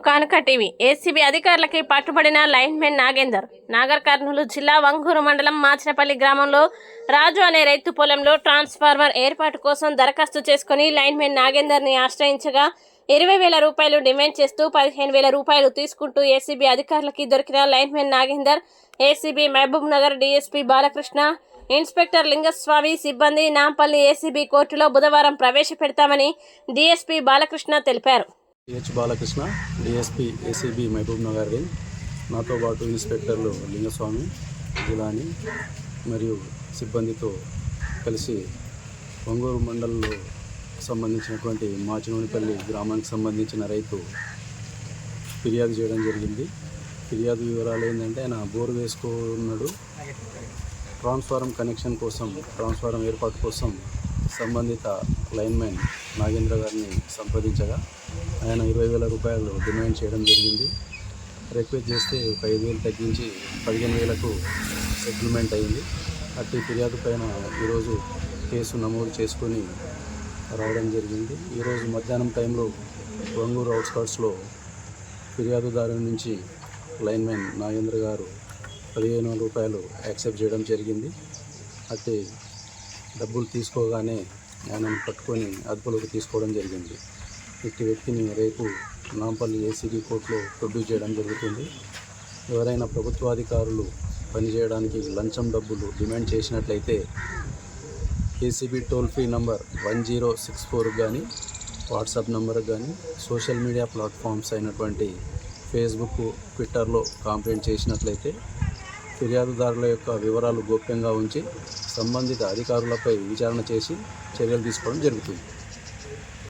కానుక TV ACB అధికారులకి పట్టుబడిన లైన్మెన్ నాగేందర్. నాగర్ కర్నూలు జిల్లా వంగూరు మండలం మాచినపల్లి గ్రామంలో రాజు అనే రైతు పొలంలో ట్రాన్స్ఫార్మర్ ఏర్పాటు కోసం దరఖాస్తు చేసుకుని లైన్మెన్ నాగేందర్ని ఆశ్రయించగా 20,000 రూపాయలు డిమాండ్ చేస్తూ 15,000 రూపాయలు తీసుకుంటూ ఏసీబీ అధికారులకి దొరికిన lineman Nagender ACB Mahabubnagar DSP Balakrishna, inspector Lingaswamy సిబ్బంది నాంపల్లి ఏసీబీ కోర్టులో బుధవారం ప్రవేశపెడతామని డీఎస్పీ బాలకృష్ణ తెలిపారు. Balakrishna, DSP ACB Mahabubnagar range. నాతో పాటు ఇన్స్పెక్టర్లు లింగస్వామి, జిలాని మరియు సిబ్బందితో కలిసి వంగూరు మండలంలో సంబంధించినటువంటి మాచినపల్లి గ్రామానికి సంబంధించిన రైతు ఫిర్యాదు చేయడం జరిగింది. ఫిర్యాదు వివరాలు ఏంటంటే, ఆయన బోరు వేసుకున్నాడు. ట్రాన్స్ఫార్మర్ కనెక్షన్ కోసం, ట్రాన్స్ఫార్మర్ ఏర్పాటు కోసం సంబంధిత లైన్మెన్ నాగేంద్ర గారిని సంప్రదించగా ఆయన 20,000 రూపాయలు డిమాండ్ చేయడం జరిగింది. రిక్వెస్ట్ చేస్తే 5,000 తగ్గించి 15,000కు సెటిల్మెంట్ అయింది. అట్టి ఫిర్యాదు పైన ఈరోజు కేసు నమోదు చేసుకొని రావడం జరిగింది. ఈరోజు మధ్యాహ్నం టైంలో వంగూరు అవుట్స్కర్ట్స్లో ఫిర్యాదుదారు నుంచి లైన్మెన్ నాగేంద్ర గారు 15,000 రూపాయలు యాక్సెప్ట్ చేయడం జరిగింది. అట్టి డబ్బులు తీసుకోగానే ఆయనను పట్టుకొని అదుపులోకి తీసుకోవడం జరిగింది. ఇట్టి వ్యక్తిని రేపు నాంపల్లి ఏసీబీ కోర్టులో ప్రొడ్యూస్ చేయడం జరుగుతుంది. ఎవరైనా ప్రభుత్వాధికారులు పనిచేయడానికి లంచం డబ్బులు డిమాండ్ చేసినట్లయితే ఏసీబీ టోల్ ఫ్రీ నంబర్ 1064 కానీ, వాట్సాప్ నంబర్కి కానీ, సోషల్ మీడియా ప్లాట్ఫామ్స్ అయినటువంటి ఫేస్బుక్, ట్విట్టర్లో కాంప్లైంట్ చేసినట్లయితే ఫిర్యాదుదారుల యొక్క వివరాలు గోప్యంగా ఉంచి సంబంధిత అధికారులపై విచారణ చేసి చర్యలు తీసుకోవడం జరుగుతుంది.